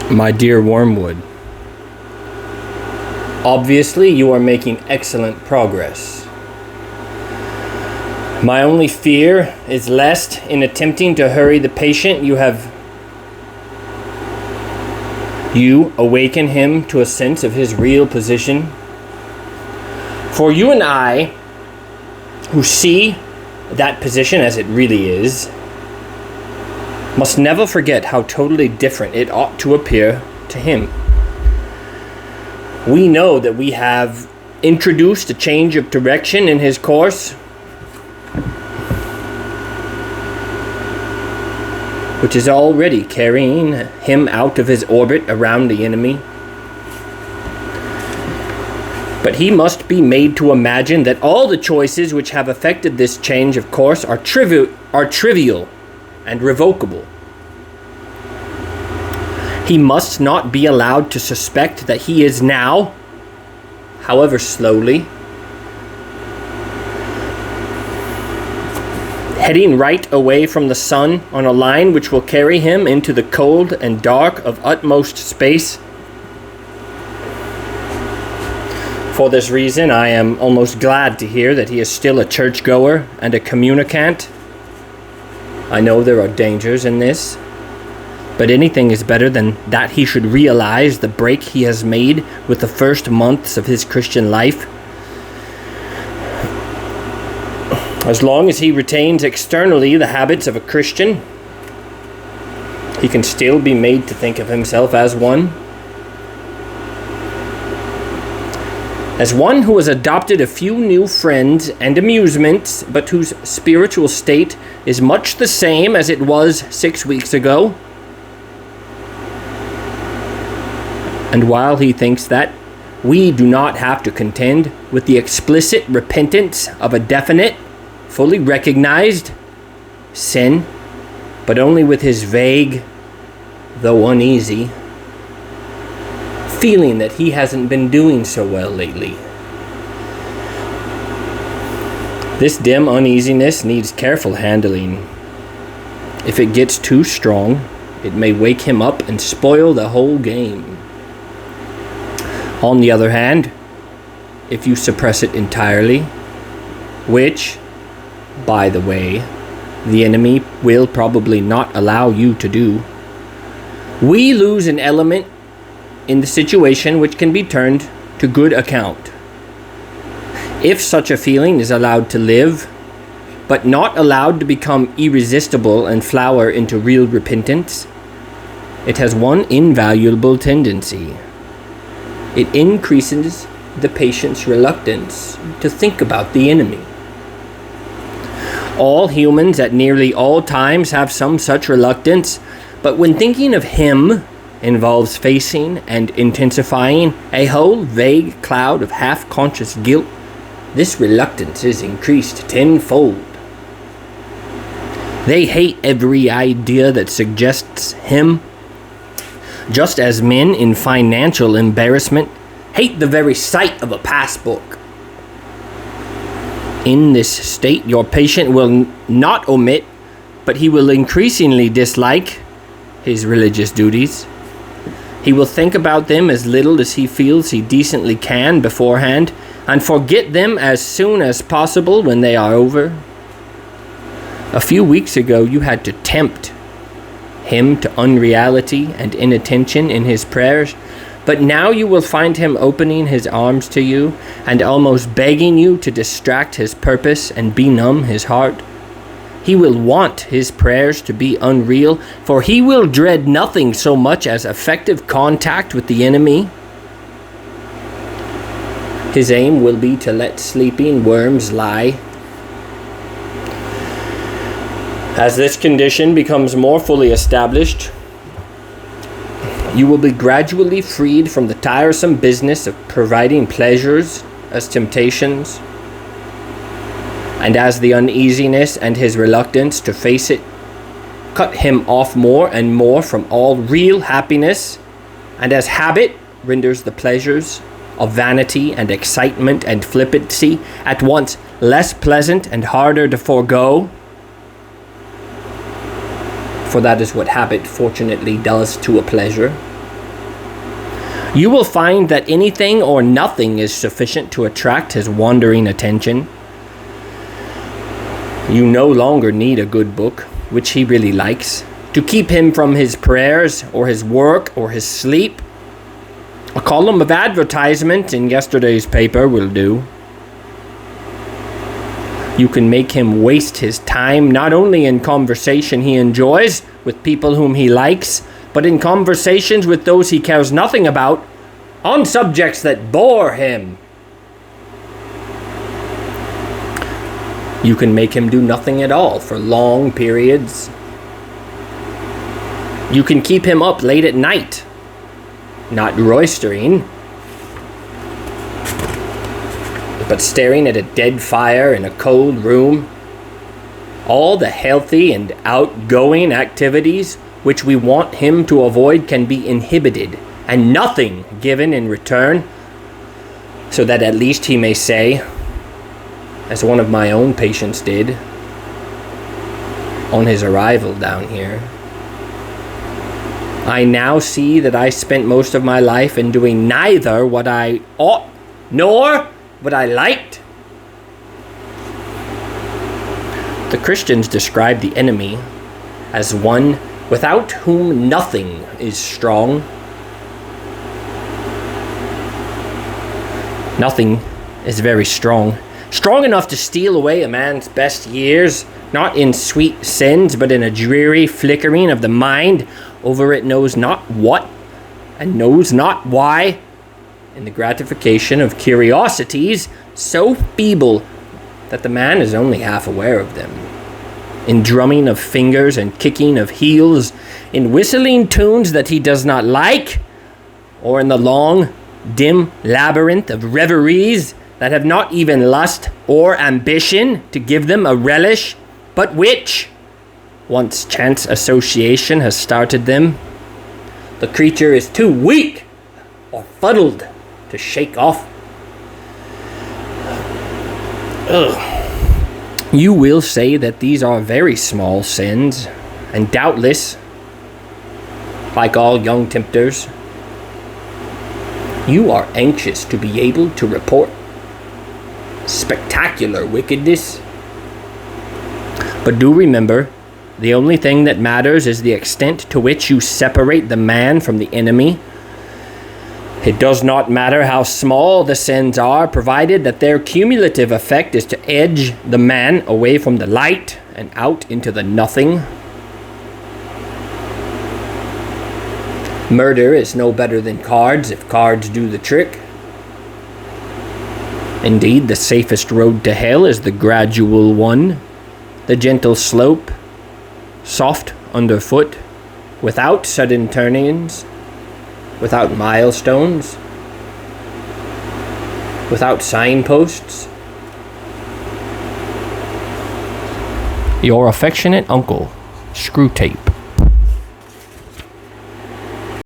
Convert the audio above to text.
My dear Wormwood, obviously you are making excellent progress. My only fear is lest, in attempting to hurry the patient, you awaken him to a sense of his real position. For you and I, who see that position as it really is, must never forget how totally different it ought to appear to him. We know that we have introduced a change of direction in his course, which is already carrying him out of his orbit around the enemy. But he must be made to imagine that all the choices which have affected this change of course are trivial and revocable. He must not be allowed to suspect that he is now, however slowly, heading right away from the sun on a line which will carry him into the cold and dark of utmost space. For this reason, I am almost glad to hear that he is still a churchgoer and a communicant. I know there are dangers in this, but anything is better than that he should realize the break he has made with the first months of his Christian life. As long as he retains externally the habits of a Christian, he can still be made to think of himself as one. As one who has adopted a few new friends and amusements, but whose spiritual state is much the same as it was 6 weeks ago. And while he thinks that we do not have to contend with the explicit repentance of a definite, fully recognized sin, but only with his vague, though uneasy, feeling that he hasn't been doing so well lately. This dim uneasiness needs careful handling. If it gets too strong, it may wake him up and spoil the whole game. On the other hand, if you suppress it entirely, which, by the way, the enemy will probably not allow you to do, we lose an element in the situation which can be turned to good account. If such a feeling is allowed to live, but not allowed to become irresistible and flower into real repentance, it has one invaluable tendency. It increases the patient's reluctance to think about the enemy. All humans at nearly all times have some such reluctance, but when thinking of him involves facing and intensifying a whole vague cloud of half-conscious guilt, this reluctance is increased tenfold. They hate every idea that suggests him, just as men in financial embarrassment hate the very sight of a passbook. In this state, your patient will not omit, but he will increasingly dislike his religious duties. He will think about them as little as he feels he decently can beforehand, and forget them as soon as possible when they are over. A few weeks ago, you had to tempt him to unreality and inattention in his prayers, but now you will find him opening his arms to you and almost begging you to distract his purpose and benumb his heart. He will want his prayers to be unreal, for he will dread nothing so much as effective contact with the enemy. His aim will be to let sleeping worms lie. As this condition becomes more fully established, you will be gradually freed from the tiresome business of providing pleasures as temptations. And as the uneasiness and his reluctance to face it cut him off more and more from all real happiness, and as habit renders the pleasures of vanity and excitement and flippancy at once less pleasant and harder to forego, for that is what habit fortunately does to a pleasure, You will find that anything or nothing is sufficient to attract his wandering attention. You no longer need a good book, which he really likes, to keep him from his prayers or his work or his sleep. A column of advertisement in yesterday's paper will do. You can make him waste his time not only in conversation he enjoys with people whom he likes, but in conversations with those he cares nothing about, on subjects that bore him. You can make him do nothing at all for long periods. You can keep him up late at night, not roistering, but staring at a dead fire in a cold room. All the healthy and outgoing activities which we want him to avoid can be inhibited, and nothing given in return, so that at least he may say, as one of my own patients did on his arrival down here, I now see that I spent most of my life in doing neither what I ought nor what I liked. The Christians describe the enemy as one without whom nothing is strong. Nothing is very strong. Strong enough to steal away a man's best years, not in sweet sins, but in a dreary flickering of the mind over it knows not what and knows not why, in the gratification of curiosities so feeble that the man is only half aware of them, in drumming of fingers and kicking of heels, in whistling tunes that he does not like, or in the long, dim labyrinth of reveries that have not even lust or ambition to give them a relish, but which, once chance association has started them, the creature is too weak or fuddled to shake off. You will say that these are very small sins, and doubtless, like all young tempters, you are anxious to be able to report spectacular wickedness. But do remember, the only thing that matters is the extent to which you separate the man from the enemy. It does not matter how small the sins are, provided that their cumulative effect is to edge the man away from the light and out into the nothing. Murder is no better than cards if cards do the trick. Indeed, the safest road to hell is the gradual one, the gentle slope, soft underfoot, without sudden turnings, without milestones, without signposts. Your affectionate uncle, Screwtape.